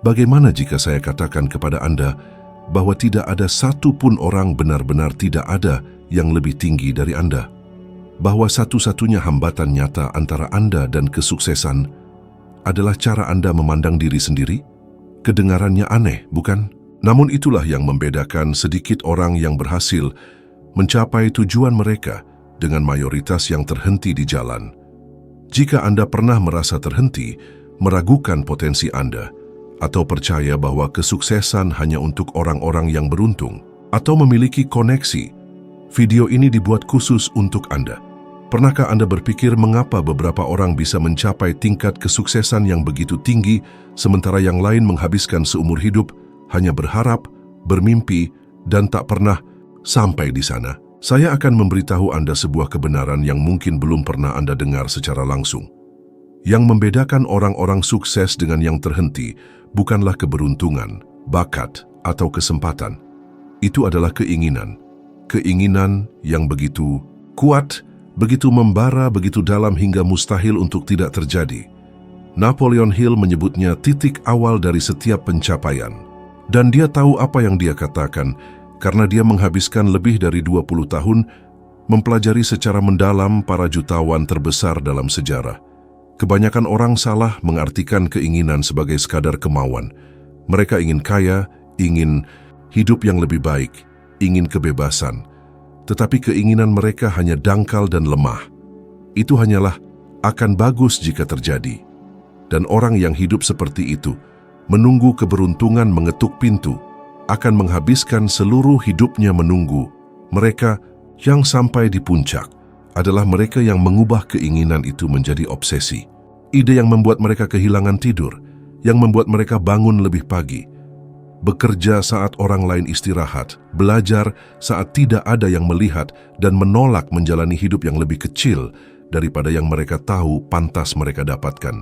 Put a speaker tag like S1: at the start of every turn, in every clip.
S1: Bagaimana jika saya katakan kepada Anda bahwa tidak ada satu pun orang, benar-benar tidak ada yang lebih tinggi dari Anda? Bahwa satu-satunya hambatan nyata antara Anda dan kesuksesan adalah cara Anda memandang diri sendiri? Kedengarannya aneh, bukan? Namun itulah yang membedakan sedikit orang yang berhasil mencapai tujuan mereka dengan mayoritas yang terhenti di jalan. Jika Anda pernah merasa terhenti, meragukan potensi Anda, atau percaya bahwa kesuksesan hanya untuk orang-orang yang beruntung, atau memiliki koneksi, video ini dibuat khusus untuk Anda. Pernahkah Anda berpikir mengapa beberapa orang bisa mencapai tingkat kesuksesan yang begitu tinggi, sementara yang lain menghabiskan seumur hidup hanya berharap, bermimpi, dan tak pernah sampai di sana? Saya akan memberitahu Anda sebuah kebenaran yang mungkin belum pernah Anda dengar secara langsung. Yang membedakan orang-orang sukses dengan yang terhenti bukanlah keberuntungan, bakat, atau kesempatan. Itu adalah keinginan. Keinginan yang begitu kuat, begitu membara, begitu dalam hingga mustahil untuk tidak terjadi. Napoleon Hill menyebutnya titik awal dari setiap pencapaian. Dan dia tahu apa yang dia katakan karena dia menghabiskan lebih dari 20 tahun mempelajari secara mendalam para jutawan terbesar dalam sejarah. Kebanyakan orang salah mengartikan keinginan sebagai sekadar kemauan. Mereka ingin kaya, ingin hidup yang lebih baik, ingin kebebasan. Tetapi keinginan mereka hanya dangkal dan lemah. Itu hanyalah akan bagus jika terjadi. Dan orang yang hidup seperti itu, menunggu keberuntungan mengetuk pintu, akan menghabiskan seluruh hidupnya menunggu. Mereka yang sampai di puncak adalah mereka yang mengubah keinginan itu menjadi obsesi. Ide yang membuat mereka kehilangan tidur, yang membuat mereka bangun lebih pagi, bekerja saat orang lain istirahat, belajar saat tidak ada yang melihat, dan menolak menjalani hidup yang lebih kecil daripada yang mereka tahu pantas mereka dapatkan.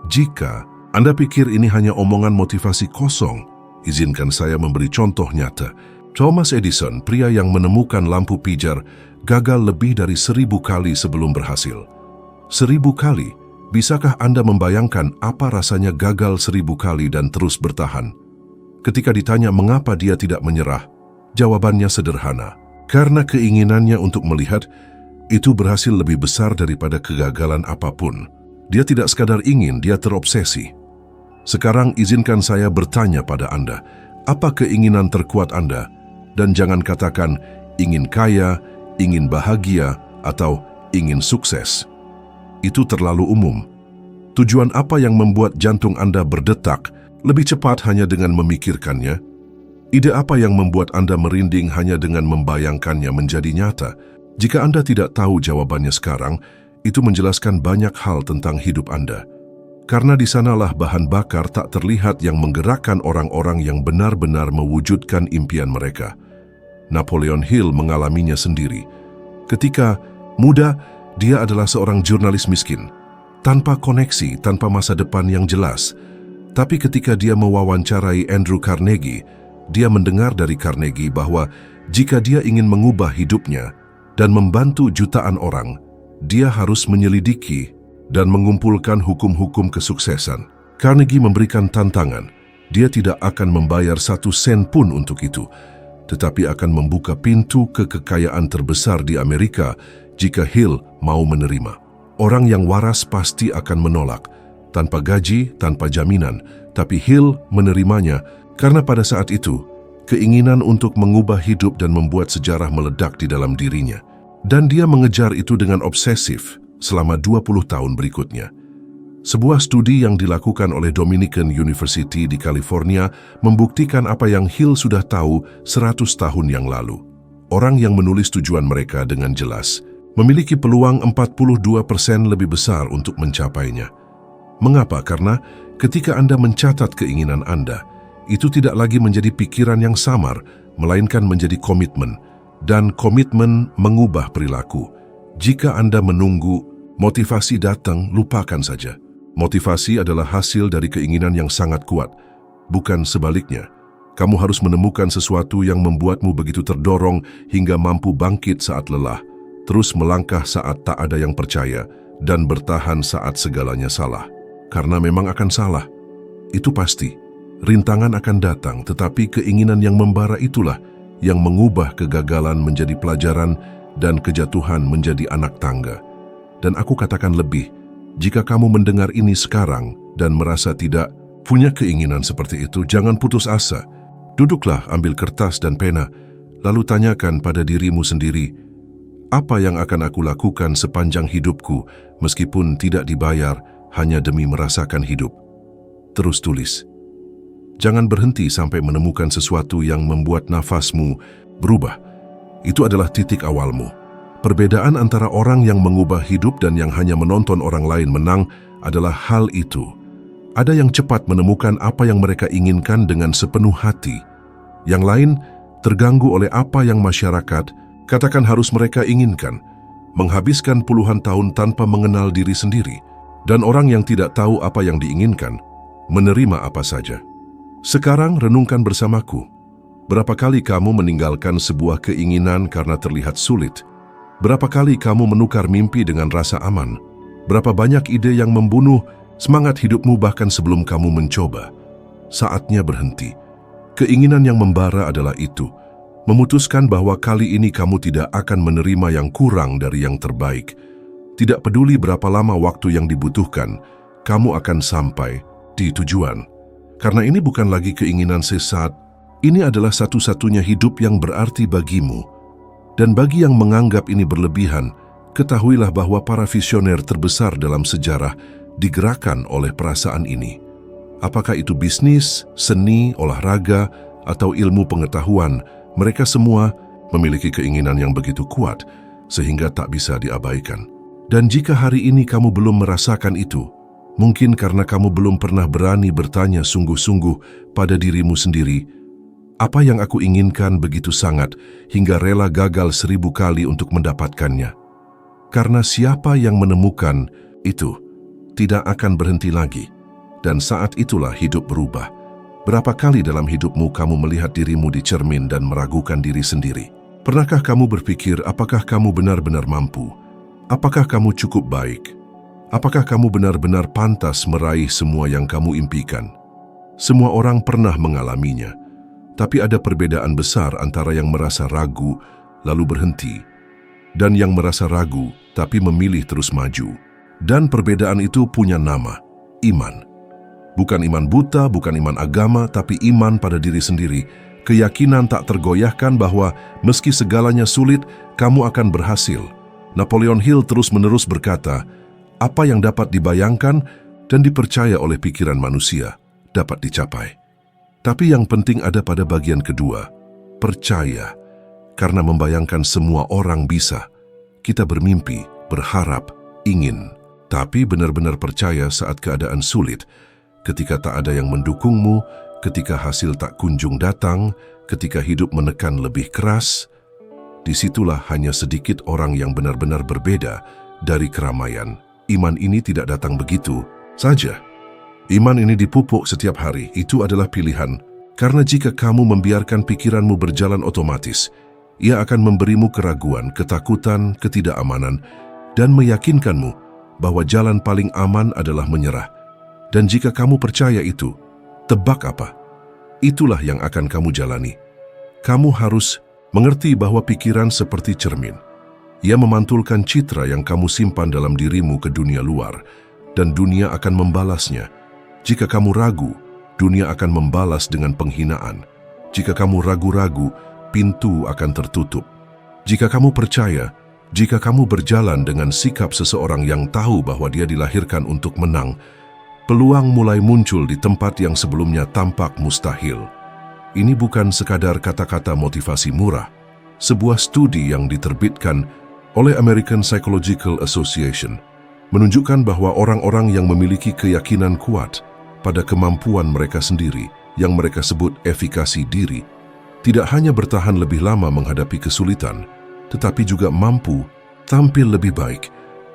S1: Jika Anda pikir ini hanya omongan motivasi kosong, izinkan saya memberi contoh nyata. Thomas Edison, pria yang menemukan lampu pijar, gagal lebih dari 1000 kali sebelum berhasil. 1000 kali? Bisakah Anda membayangkan apa rasanya gagal 1000 kali dan terus bertahan? Ketika ditanya mengapa dia tidak menyerah, jawabannya sederhana. Karena keinginannya untuk melihat itu berhasil lebih besar daripada kegagalan apapun. Dia tidak sekadar ingin, dia terobsesi. Sekarang izinkan saya bertanya pada Anda, apa keinginan terkuat Anda? Dan jangan katakan ingin kaya, ingin bahagia, atau ingin sukses. Itu terlalu umum. Tujuan apa yang membuat jantung Anda berdetak lebih cepat hanya dengan memikirkannya? Ide apa yang membuat Anda merinding hanya dengan membayangkannya menjadi nyata? Jika Anda tidak tahu jawabannya sekarang, itu menjelaskan banyak hal tentang hidup Anda. Karena di sanalah bahan bakar tak terlihat yang menggerakkan orang-orang yang benar-benar mewujudkan impian mereka. Napoleon Hill mengalaminya sendiri. Ketika muda, dia adalah seorang jurnalis miskin, tanpa koneksi, tanpa masa depan yang jelas. Tapi ketika dia mewawancarai Andrew Carnegie, dia mendengar dari Carnegie bahwa jika dia ingin mengubah hidupnya dan membantu jutaan orang, dia harus menyelidiki dan mengumpulkan hukum-hukum kesuksesan. Carnegie memberikan tantangan. Dia tidak akan membayar 1 sen pun untuk itu, tetapi akan membuka pintu ke kekayaan terbesar di Amerika jika Hill mau menerima. Orang yang waras pasti akan menolak, tanpa gaji, tanpa jaminan, tapi Hill menerimanya karena pada saat itu, keinginan untuk mengubah hidup dan membuat sejarah meledak di dalam dirinya. Dan dia mengejar itu dengan obsesif selama 20 tahun berikutnya. Sebuah studi yang dilakukan oleh Dominican University di California membuktikan apa yang Hill sudah tahu 100 tahun yang lalu. Orang yang menulis tujuan mereka dengan jelas memiliki peluang 42% lebih besar untuk mencapainya. Mengapa? Karena ketika Anda mencatat keinginan Anda, itu tidak lagi menjadi pikiran yang samar, melainkan menjadi komitmen. Dan komitmen mengubah perilaku. Jika Anda menunggu motivasi datang, lupakan saja. Motivasi adalah hasil dari keinginan yang sangat kuat, bukan sebaliknya. Kamu harus menemukan sesuatu yang membuatmu begitu terdorong hingga mampu bangkit saat lelah, terus melangkah saat tak ada yang percaya, dan bertahan saat segalanya salah. Karena memang akan salah. Itu pasti. Rintangan akan datang, tetapi keinginan yang membara itulah yang mengubah kegagalan menjadi pelajaran dan kejatuhan menjadi anak tangga. Dan aku katakan lebih, jika kamu mendengar ini sekarang dan merasa tidak punya keinginan seperti itu, jangan putus asa. Duduklah, ambil kertas dan pena, lalu tanyakan pada dirimu sendiri, apa yang akan aku lakukan sepanjang hidupku meskipun tidak dibayar hanya demi merasakan hidup? Terus tulis. Jangan berhenti sampai menemukan sesuatu yang membuat nafasmu berubah. Itu adalah titik awalmu. Perbedaan antara orang yang mengubah hidup dan yang hanya menonton orang lain menang adalah hal itu. Ada yang cepat menemukan apa yang mereka inginkan dengan sepenuh hati. Yang lain terganggu oleh apa yang masyarakat katakan harus mereka inginkan, menghabiskan puluhan tahun tanpa mengenal diri sendiri, dan orang yang tidak tahu apa yang diinginkan, menerima apa saja. Sekarang renungkan bersamaku. Berapa kali kamu meninggalkan sebuah keinginan karena terlihat sulit? Berapa kali kamu menukar mimpi dengan rasa aman? Berapa banyak ide yang membunuh semangat hidupmu bahkan sebelum kamu mencoba? Saatnya berhenti. Keinginan yang membara adalah itu. Memutuskan bahwa kali ini kamu tidak akan menerima yang kurang dari yang terbaik. Tidak peduli berapa lama waktu yang dibutuhkan, kamu akan sampai di tujuan. Karena ini bukan lagi keinginan sesat, ini adalah satu-satunya hidup yang berarti bagimu. Dan bagi yang menganggap ini berlebihan, ketahuilah bahwa para visioner terbesar dalam sejarah digerakkan oleh perasaan ini. Apakah itu bisnis, seni, olahraga, atau ilmu pengetahuan, mereka semua memiliki keinginan yang begitu kuat sehingga tak bisa diabaikan. Dan jika hari ini kamu belum merasakan itu, mungkin karena kamu belum pernah berani bertanya sungguh-sungguh pada dirimu sendiri, apa yang aku inginkan begitu sangat hingga rela gagal 1000 kali untuk mendapatkannya. Karena siapa yang menemukan itu tidak akan berhenti lagi, dan saat itulah hidup berubah. Berapa kali dalam hidupmu kamu melihat dirimu di cermin dan meragukan diri sendiri? Pernahkah kamu berpikir apakah kamu benar-benar mampu? Apakah kamu cukup baik? Apakah kamu benar-benar pantas meraih semua yang kamu impikan? Semua orang pernah mengalaminya, tapi ada perbedaan besar antara yang merasa ragu lalu berhenti, dan yang merasa ragu tapi memilih terus maju. Dan perbedaan itu punya nama, iman. Bukan iman buta, bukan iman agama, tapi iman pada diri sendiri. Keyakinan tak tergoyahkan bahwa meski segalanya sulit, kamu akan berhasil. Napoleon Hill terus-menerus berkata, apa yang dapat dibayangkan dan dipercaya oleh pikiran manusia dapat dicapai. Tapi yang penting ada pada bagian kedua, percaya. Karena membayangkan semua orang bisa. Kita bermimpi, berharap, ingin. Tapi benar-benar percaya saat keadaan sulit, ketika tak ada yang mendukungmu, ketika hasil tak kunjung datang, ketika hidup menekan lebih keras, disitulah hanya sedikit orang yang benar-benar berbeda dari keramaian. Iman ini tidak datang begitu saja. Iman ini dipupuk setiap hari, itu adalah pilihan. Karena jika kamu membiarkan pikiranmu berjalan otomatis, ia akan memberimu keraguan, ketakutan, ketidakamanan, dan meyakinkanmu bahwa jalan paling aman adalah menyerah. Dan jika kamu percaya itu, tebak apa? Itulah yang akan kamu jalani. Kamu harus mengerti bahwa pikiran seperti cermin. Ia memantulkan citra yang kamu simpan dalam dirimu ke dunia luar, dan dunia akan membalasnya. Jika kamu ragu, dunia akan membalas dengan penghinaan. Jika kamu ragu-ragu, pintu akan tertutup. Jika kamu percaya, jika kamu berjalan dengan sikap seseorang yang tahu bahwa dia dilahirkan untuk menang, peluang mulai muncul di tempat yang sebelumnya tampak mustahil. Ini bukan sekadar kata-kata motivasi murah. Sebuah studi yang diterbitkan oleh American Psychological Association menunjukkan bahwa orang-orang yang memiliki keyakinan kuat pada kemampuan mereka sendiri, yang mereka sebut efikasi diri, tidak hanya bertahan lebih lama menghadapi kesulitan, tetapi juga mampu tampil lebih baik,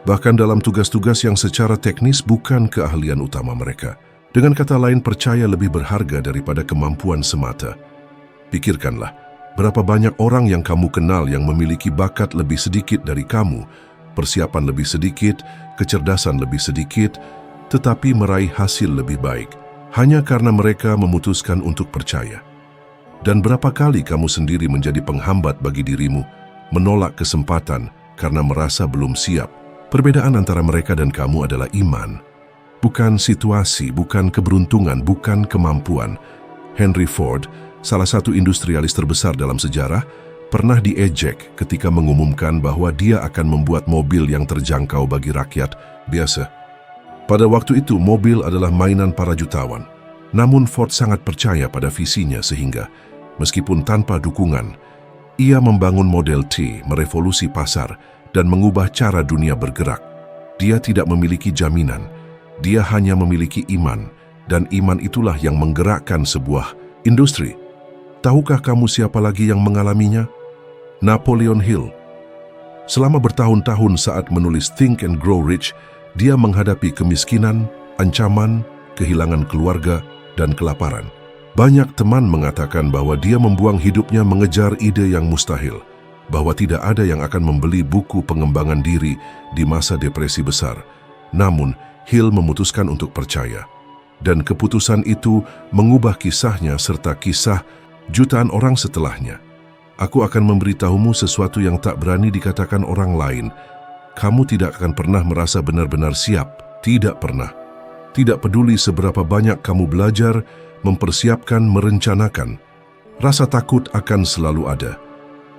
S1: bahkan dalam tugas-tugas yang secara teknis bukan keahlian utama mereka. Dengan kata lain, percaya lebih berharga daripada kemampuan semata. Pikirkanlah, berapa banyak orang yang kamu kenal yang memiliki bakat lebih sedikit dari kamu, persiapan lebih sedikit, kecerdasan lebih sedikit, tetapi meraih hasil lebih baik, hanya karena mereka memutuskan untuk percaya. Dan berapa kali kamu sendiri menjadi penghambat bagi dirimu, menolak kesempatan karena merasa belum siap. Perbedaan antara mereka dan kamu adalah iman. Bukan situasi, bukan keberuntungan, bukan kemampuan. Henry Ford, salah satu industrialis terbesar dalam sejarah, pernah diejek ketika mengumumkan bahwa dia akan membuat mobil yang terjangkau bagi rakyat biasa. Pada waktu itu, mobil adalah mainan para jutawan. Namun Ford sangat percaya pada visinya sehingga, meskipun tanpa dukungan, ia membangun Model T, merevolusi pasar, dan mengubah cara dunia bergerak. Dia tidak memiliki jaminan, dia hanya memiliki iman, dan iman itulah yang menggerakkan sebuah industri. Tahukah kamu siapa lagi yang mengalaminya? Napoleon Hill. Selama bertahun-tahun saat menulis Think and Grow Rich, dia menghadapi kemiskinan, ancaman, kehilangan keluarga, dan kelaparan. Banyak teman mengatakan bahwa dia membuang hidupnya mengejar ide yang mustahil, bahwa tidak ada yang akan membeli buku pengembangan diri di masa depresi besar. Namun, Hill memutuskan untuk percaya. Dan keputusan itu mengubah kisahnya serta kisah jutaan orang setelahnya. Aku akan memberitahumu sesuatu yang tak berani dikatakan orang lain. Kamu tidak akan pernah merasa benar-benar siap. Tidak pernah. Tidak peduli seberapa banyak kamu belajar, mempersiapkan, merencanakan. Rasa takut akan selalu ada.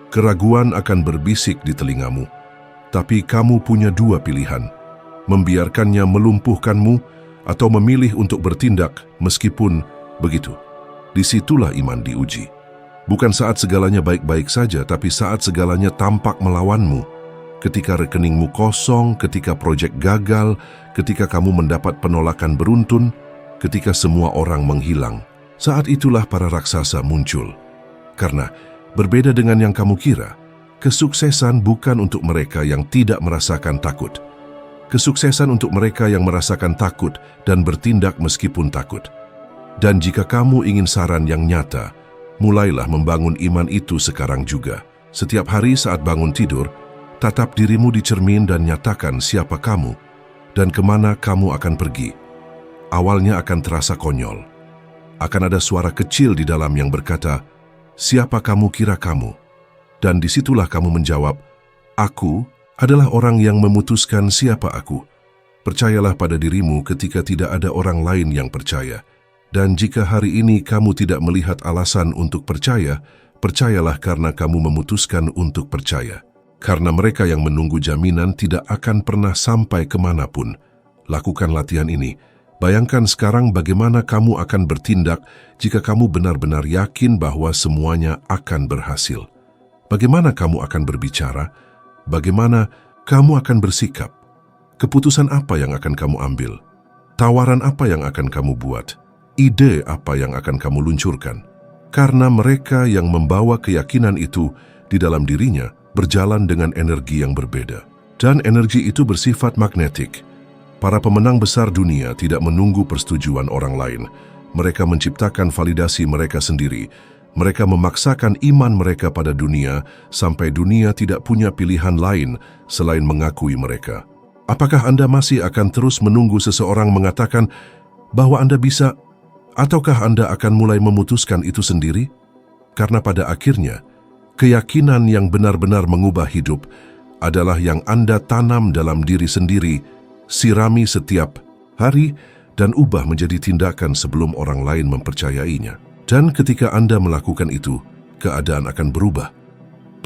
S1: Keraguan akan berbisik di telingamu. Tapi kamu punya dua pilihan. Membiarkannya melumpuhkanmu atau memilih untuk bertindak meskipun begitu. Disitulah iman diuji. Bukan saat segalanya baik-baik saja, tapi saat segalanya tampak melawanmu. Ketika rekeningmu kosong, ketika proyek gagal, ketika kamu mendapat penolakan beruntun, ketika semua orang menghilang. Saat itulah para raksasa muncul. Karena berbeda dengan yang kamu kira, kesuksesan bukan untuk mereka yang tidak merasakan takut. Kesuksesan untuk mereka yang merasakan takut dan bertindak meskipun takut. Dan jika kamu ingin saran yang nyata, mulailah membangun iman itu sekarang juga. Setiap hari saat bangun tidur, tatap dirimu di cermin dan nyatakan siapa kamu dan kemana kamu akan pergi. Awalnya akan terasa konyol. Akan ada suara kecil di dalam yang berkata, siapa kamu kira kamu? Dan disitulah kamu menjawab, aku adalah orang yang memutuskan siapa aku. Percayalah pada dirimu ketika tidak ada orang lain yang percaya. Dan jika hari ini kamu tidak melihat alasan untuk percaya, percayalah karena kamu memutuskan untuk percaya. Karena mereka yang menunggu jaminan tidak akan pernah sampai kemanapun. Lakukan latihan ini. Bayangkan sekarang bagaimana kamu akan bertindak jika kamu benar-benar yakin bahwa semuanya akan berhasil. Bagaimana kamu akan berbicara? Bagaimana kamu akan bersikap? Keputusan apa yang akan kamu ambil? Tawaran apa yang akan kamu buat? Ide apa yang akan kamu luncurkan? Karena mereka yang membawa keyakinan itu di dalam dirinya berjalan dengan energi yang berbeda. Dan energi itu bersifat magnetik. Para pemenang besar dunia tidak menunggu persetujuan orang lain. Mereka menciptakan validasi mereka sendiri. Mereka memaksakan iman mereka pada dunia sampai dunia tidak punya pilihan lain selain mengakui mereka. Apakah Anda masih akan terus menunggu seseorang mengatakan bahwa Anda bisa, ataukah Anda akan mulai memutuskan itu sendiri? Karena pada akhirnya, keyakinan yang benar-benar mengubah hidup adalah yang Anda tanam dalam diri sendiri, sirami setiap hari, dan ubah menjadi tindakan sebelum orang lain mempercayainya. Dan ketika Anda melakukan itu, keadaan akan berubah.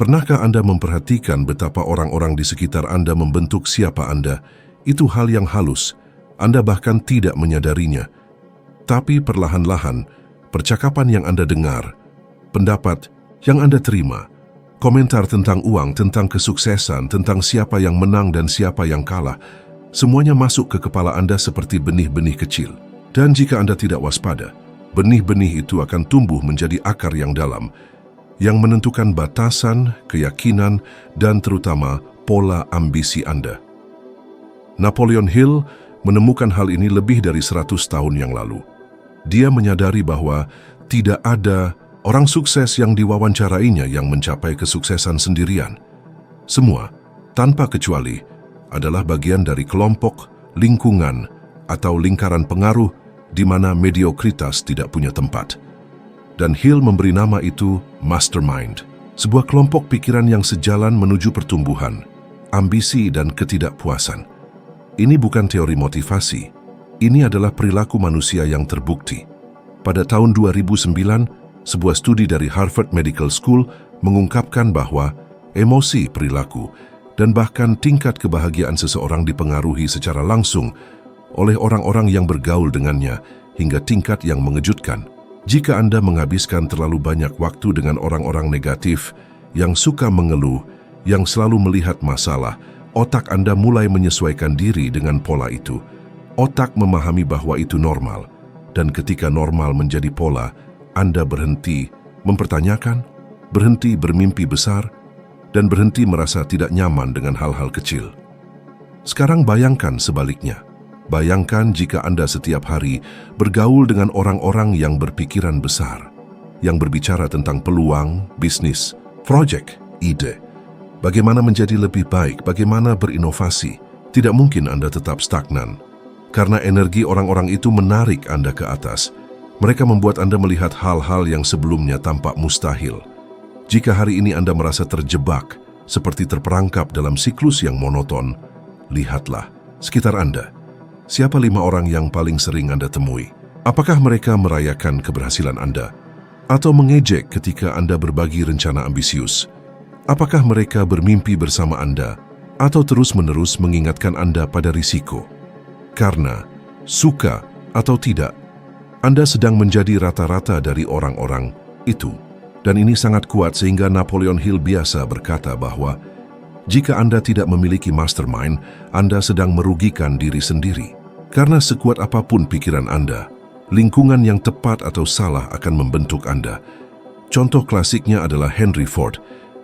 S1: Pernahkah Anda memperhatikan betapa orang-orang di sekitar Anda membentuk siapa Anda? Itu hal yang halus. Anda bahkan tidak menyadarinya. Tapi perlahan-lahan, percakapan yang Anda dengar, pendapat yang Anda terima, komentar tentang uang, tentang kesuksesan, tentang siapa yang menang dan siapa yang kalah, semuanya masuk ke kepala Anda seperti benih-benih kecil. Dan jika Anda tidak waspada, benih-benih itu akan tumbuh menjadi akar yang dalam, yang menentukan batasan, keyakinan, dan terutama pola ambisi Anda. Napoleon Hill menemukan hal ini lebih dari 100 tahun yang lalu. Dia menyadari bahwa tidak ada orang sukses yang diwawancarainya yang mencapai kesuksesan sendirian. Semua, tanpa kecuali, adalah bagian dari kelompok, lingkungan, atau lingkaran pengaruh di mana mediokritas tidak punya tempat. Dan Hill memberi nama itu mastermind, sebuah kelompok pikiran yang sejalan menuju pertumbuhan, ambisi dan ketidakpuasan. Ini bukan teori motivasi, ini adalah perilaku manusia yang terbukti. Pada tahun 2009, sebuah studi dari Harvard Medical School mengungkapkan bahwa emosi, perilaku, dan bahkan tingkat kebahagiaan seseorang dipengaruhi secara langsung oleh orang-orang yang bergaul dengannya hingga tingkat yang mengejutkan. Jika Anda menghabiskan terlalu banyak waktu dengan orang-orang negatif yang suka mengeluh, yang selalu melihat masalah, otak Anda mulai menyesuaikan diri dengan pola itu. Otak memahami bahwa itu normal, dan ketika normal menjadi pola, Anda berhenti mempertanyakan, berhenti bermimpi besar, dan berhenti merasa tidak nyaman dengan hal-hal kecil. Sekarang bayangkan sebaliknya. Bayangkan jika Anda setiap hari bergaul dengan orang-orang yang berpikiran besar, yang berbicara tentang peluang, bisnis, proyek, ide, bagaimana menjadi lebih baik, bagaimana berinovasi. Tidak mungkin Anda tetap stagnan, karena energi orang-orang itu menarik Anda ke atas. Mereka membuat Anda melihat hal-hal yang sebelumnya tampak mustahil. Jika hari ini Anda merasa terjebak, seperti terperangkap dalam siklus yang monoton, lihatlah sekitar Anda. Siapa 5 orang yang paling sering Anda temui? Apakah mereka merayakan keberhasilan Anda? Atau mengejek ketika Anda berbagi rencana ambisius? Apakah mereka bermimpi bersama Anda? Atau terus-menerus mengingatkan Anda pada risiko? Karena, suka atau tidak, Anda sedang menjadi rata-rata dari orang-orang itu. Dan ini sangat kuat sehingga Napoleon Hill biasa berkata bahwa jika Anda tidak memiliki mastermind, Anda sedang merugikan diri sendiri. Karena sekuat apapun pikiran Anda, lingkungan yang tepat atau salah akan membentuk Anda. Contoh klasiknya adalah Henry Ford.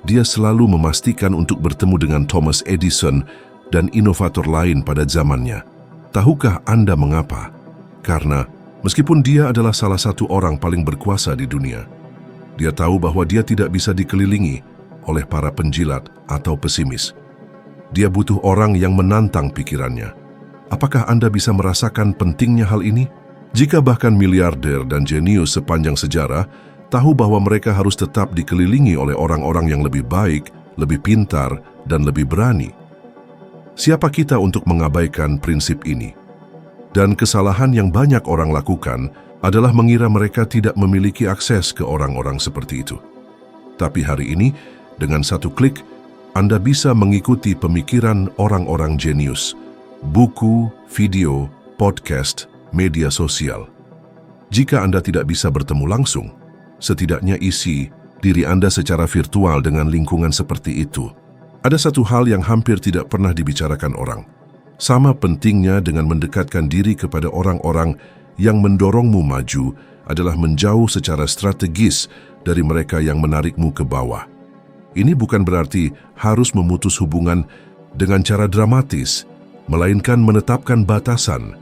S1: Dia selalu memastikan untuk bertemu dengan Thomas Edison dan inovator lain pada zamannya. Tahukah Anda mengapa? Karena meskipun dia adalah salah satu orang paling berkuasa di dunia, dia tahu bahwa dia tidak bisa dikelilingi oleh para penjilat atau pesimis. Dia butuh orang yang menantang pikirannya. Apakah Anda bisa merasakan pentingnya hal ini? Jika bahkan miliarder dan jenius sepanjang sejarah tahu bahwa mereka harus tetap dikelilingi oleh orang-orang yang lebih baik, lebih pintar, dan lebih berani. Siapa kita untuk mengabaikan prinsip ini? Dan kesalahan yang banyak orang lakukan adalah mengira mereka tidak memiliki akses ke orang-orang seperti itu. Tapi hari ini, dengan satu klik, Anda bisa mengikuti pemikiran orang-orang jenius. Buku, video, podcast, media sosial. Jika Anda tidak bisa bertemu langsung, setidaknya isi diri Anda secara virtual dengan lingkungan seperti itu. Ada satu hal yang hampir tidak pernah dibicarakan orang. Sama pentingnya dengan mendekatkan diri kepada orang-orang yang mendorongmu maju adalah menjauh secara strategis dari mereka yang menarikmu ke bawah. Ini bukan berarti harus memutus hubungan dengan cara dramatis, melainkan menetapkan batasan,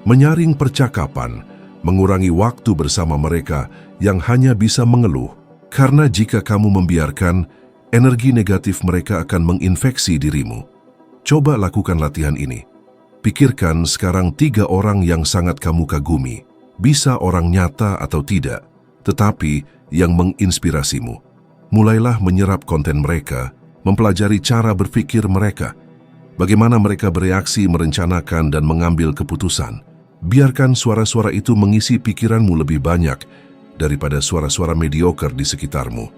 S1: menyaring percakapan, mengurangi waktu bersama mereka yang hanya bisa mengeluh. Karena jika kamu membiarkan, energi negatif mereka akan menginfeksi dirimu. Coba lakukan latihan ini. Pikirkan sekarang 3 orang yang sangat kamu kagumi. Bisa orang nyata atau tidak, tetapi yang menginspirasimu. Mulailah menyerap konten mereka, mempelajari cara berpikir mereka. Bagaimana mereka bereaksi, merencanakan, dan mengambil keputusan. Biarkan suara-suara itu mengisi pikiranmu lebih banyak daripada suara-suara mediocre di sekitarmu.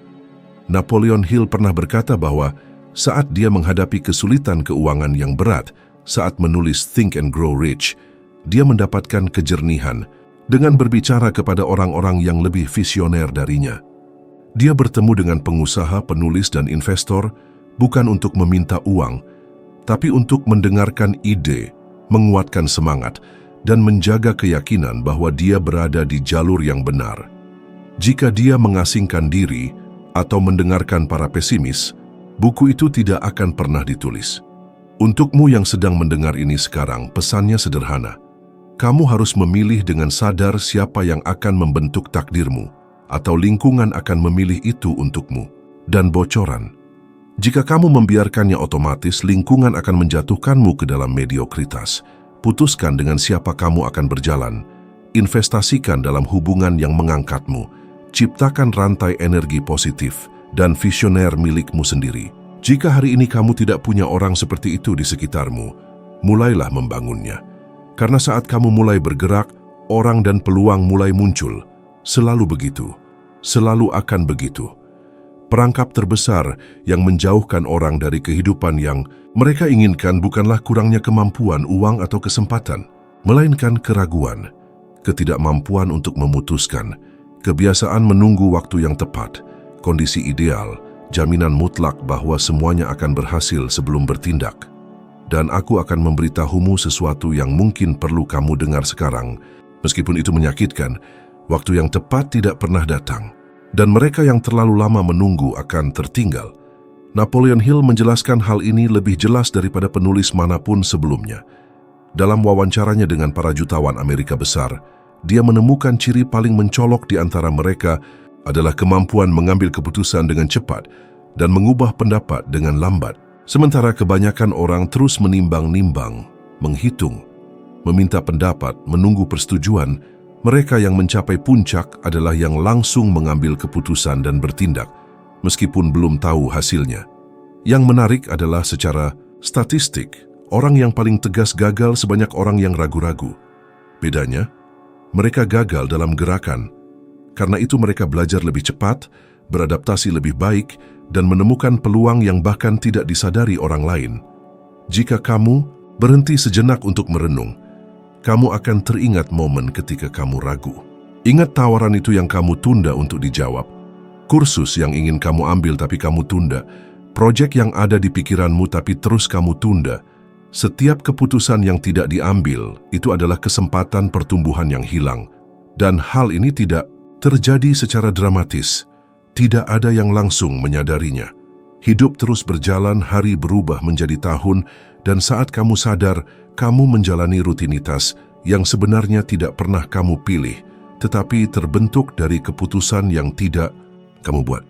S1: Napoleon Hill pernah berkata bahwa saat dia menghadapi kesulitan keuangan yang berat, saat menulis Think and Grow Rich, dia mendapatkan kejernihan dengan berbicara kepada orang-orang yang lebih visioner darinya. Dia bertemu dengan pengusaha, penulis, dan investor bukan untuk meminta uang, tapi untuk mendengarkan ide, menguatkan semangat, dan menjaga keyakinan bahwa dia berada di jalur yang benar. Jika dia mengasingkan diri atau mendengarkan para pesimis, buku itu tidak akan pernah ditulis. Untukmu yang sedang mendengar ini sekarang, pesannya sederhana. Kamu harus memilih dengan sadar siapa yang akan membentuk takdirmu, atau lingkungan akan memilih itu untukmu. Dan bocoran. Jika kamu membiarkannya, otomatis lingkungan akan menjatuhkanmu ke dalam mediokritas. Putuskan dengan siapa kamu akan berjalan. investasikan dalam hubungan yang mengangkatmu. Ciptakan rantai energi positif dan visioner milikmu sendiri. Jika hari ini kamu tidak punya orang seperti itu di sekitarmu, mulailah membangunnya. Karena saat kamu mulai bergerak, orang dan peluang mulai muncul. Selalu begitu. Selalu akan begitu. Perangkap terbesar yang menjauhkan orang dari kehidupan yang mereka inginkan bukanlah kurangnya kemampuan, uang, atau kesempatan, melainkan keraguan, ketidakmampuan untuk memutuskan, kebiasaan menunggu waktu yang tepat, kondisi ideal, jaminan mutlak bahwa semuanya akan berhasil sebelum bertindak. Dan aku akan memberitahumu sesuatu yang mungkin perlu kamu dengar sekarang, meskipun itu menyakitkan. Waktu yang tepat tidak pernah datang, dan mereka yang terlalu lama menunggu akan tertinggal. Napoleon Hill menjelaskan hal ini lebih jelas daripada penulis manapun sebelumnya. Dalam wawancaranya dengan para jutawan Amerika besar, dia menemukan ciri paling mencolok di antara mereka adalah kemampuan mengambil keputusan dengan cepat dan mengubah pendapat dengan lambat. Sementara kebanyakan orang terus menimbang-nimbang, menghitung, meminta pendapat, menunggu persetujuan, mereka yang mencapai puncak adalah yang langsung mengambil keputusan dan bertindak, meskipun belum tahu hasilnya. Yang menarik adalah secara statistik, orang yang paling tegas gagal sebanyak orang yang ragu-ragu. Bedanya, mereka gagal dalam gerakan. Karena itu mereka belajar lebih cepat, beradaptasi lebih baik, dan menemukan peluang yang bahkan tidak disadari orang lain. Jika kamu berhenti sejenak untuk merenung, kamu akan teringat momen ketika kamu ragu. Ingat tawaran itu yang kamu tunda untuk dijawab. Kursus yang ingin kamu ambil tapi kamu tunda. Proyek yang ada di pikiranmu tapi terus kamu tunda. Setiap keputusan yang tidak diambil, itu adalah kesempatan pertumbuhan yang hilang. Dan hal ini tidak terjadi secara dramatis. Tidak ada yang langsung menyadarinya. Hidup terus berjalan, hari berubah menjadi tahun, dan saat kamu sadar, kamu menjalani rutinitas yang sebenarnya tidak pernah kamu pilih, tetapi terbentuk dari keputusan yang tidak kamu buat.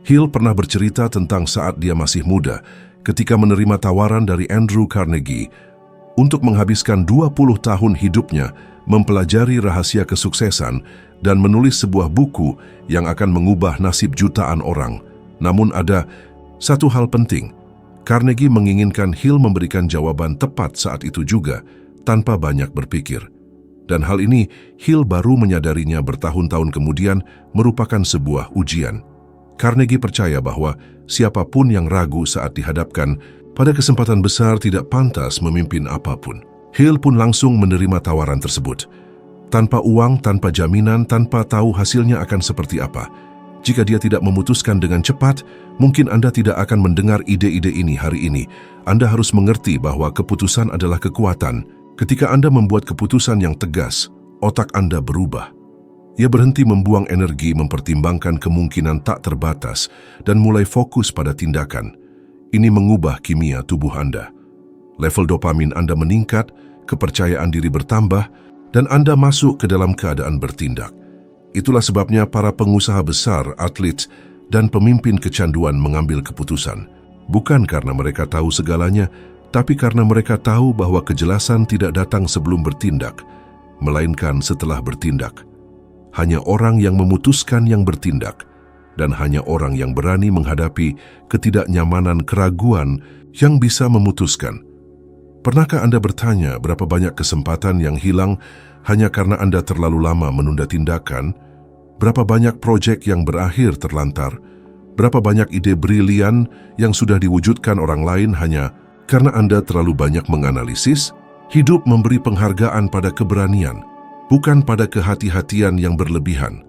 S1: Hill pernah bercerita tentang saat dia masih muda, ketika menerima tawaran dari Andrew Carnegie untuk menghabiskan 20 tahun hidupnya mempelajari rahasia kesuksesan dan menulis sebuah buku yang akan mengubah nasib jutaan orang. Namun ada satu hal penting. Carnegie menginginkan Hill memberikan jawaban tepat saat itu juga, tanpa banyak berpikir. Dan hal ini Hill baru menyadarinya bertahun-tahun kemudian merupakan sebuah ujian. Carnegie percaya bahwa siapapun yang ragu saat dihadapkan pada kesempatan besar tidak pantas memimpin apapun. Hill pun langsung menerima tawaran tersebut. Tanpa uang, tanpa jaminan, tanpa tahu hasilnya akan seperti apa. Jika dia tidak memutuskan dengan cepat, mungkin Anda tidak akan mendengar ide-ide ini hari ini. Anda harus mengerti bahwa keputusan adalah kekuatan. Ketika Anda membuat keputusan yang tegas, otak Anda berubah. Ia berhenti membuang energi mempertimbangkan kemungkinan tak terbatas dan mulai fokus pada tindakan. Ini mengubah kimia tubuh Anda. Level dopamin Anda meningkat, kepercayaan diri bertambah, dan Anda masuk ke dalam keadaan bertindak. Itulah sebabnya para pengusaha besar, atlet, dan pemimpin kecanduan mengambil keputusan. Bukan karena mereka tahu segalanya, tapi karena mereka tahu bahwa kejelasan tidak datang sebelum bertindak, melainkan setelah bertindak. Hanya orang yang memutuskan yang bertindak, dan hanya orang yang berani menghadapi ketidaknyamanan keraguan yang bisa memutuskan. Pernahkah Anda bertanya berapa banyak kesempatan yang hilang hanya karena Anda terlalu lama menunda tindakan? Berapa banyak proyek yang berakhir terlantar? Berapa banyak ide brilian yang sudah diwujudkan orang lain hanya karena Anda terlalu banyak menganalisis? Hidup memberi penghargaan pada keberanian, bukan pada kehati-hatian yang berlebihan.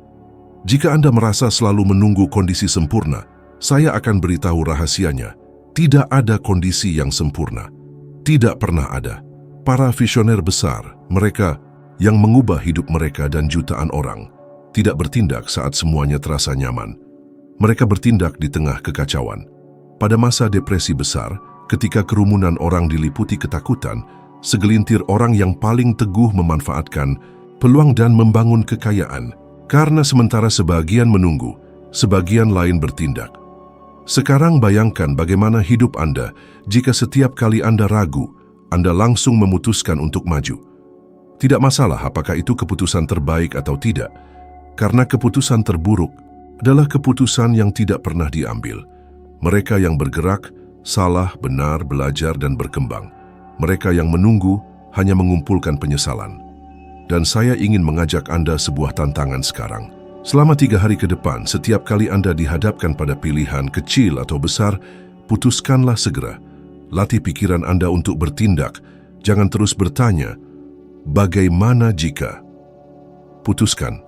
S1: Jika Anda merasa selalu menunggu kondisi sempurna, saya akan beritahu rahasianya. Tidak ada kondisi yang sempurna. Tidak pernah ada. Para visioner besar, mereka yang mengubah hidup mereka dan jutaan orang, tidak bertindak saat semuanya terasa nyaman. Mereka bertindak di tengah kekacauan. Pada masa depresi besar, ketika kerumunan orang diliputi ketakutan, segelintir orang yang paling teguh memanfaatkan peluang dan membangun kekayaan. Karena sementara sebagian menunggu, sebagian lain bertindak. Sekarang bayangkan bagaimana hidup Anda jika setiap kali Anda ragu, Anda langsung memutuskan untuk maju. Tidak masalah apakah itu keputusan terbaik atau tidak, karena keputusan terburuk adalah keputusan yang tidak pernah diambil. Mereka yang bergerak, salah, benar, belajar, dan berkembang. Mereka yang menunggu hanya mengumpulkan penyesalan. Dan saya ingin mengajak Anda sebuah tantangan sekarang. Selama 3 hari ke depan, setiap kali Anda dihadapkan pada pilihan kecil atau besar, putuskanlah segera. Latih pikiran Anda untuk bertindak. Jangan terus bertanya, bagaimana jika? Putuskan.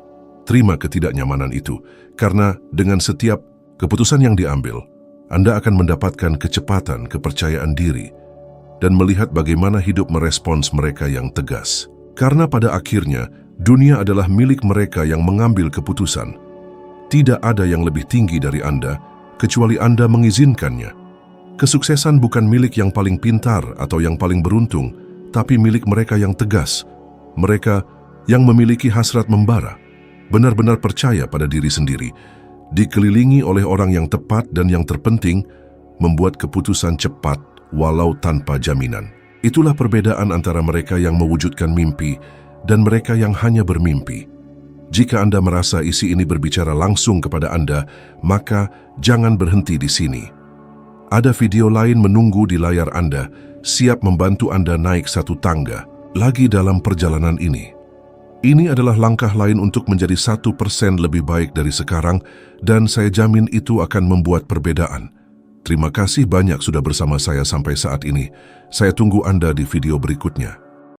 S1: Terima ketidaknyamanan itu, karena dengan setiap keputusan yang diambil, Anda akan mendapatkan kecepatan, kepercayaan diri, dan melihat bagaimana hidup merespons mereka yang tegas. Karena pada akhirnya, dunia adalah milik mereka yang mengambil keputusan. Tidak ada yang lebih tinggi dari Anda, kecuali Anda mengizinkannya. Kesuksesan bukan milik yang paling pintar atau yang paling beruntung, tapi milik mereka yang tegas. Mereka yang memiliki hasrat membara, benar-benar percaya pada diri sendiri, dikelilingi oleh orang yang tepat dan yang terpenting, membuat keputusan cepat walau tanpa jaminan. Itulah perbedaan antara mereka yang mewujudkan mimpi dan mereka yang hanya bermimpi. Jika Anda merasa isi ini berbicara langsung kepada Anda, maka jangan berhenti di sini. Ada video lain menunggu di layar Anda, siap membantu Anda naik satu tangga lagi dalam perjalanan ini. Ini adalah langkah lain untuk menjadi 1% lebih baik dari sekarang, dan saya jamin itu akan membuat perbedaan. Terima kasih banyak sudah bersama saya sampai saat ini. Saya tunggu Anda di video berikutnya.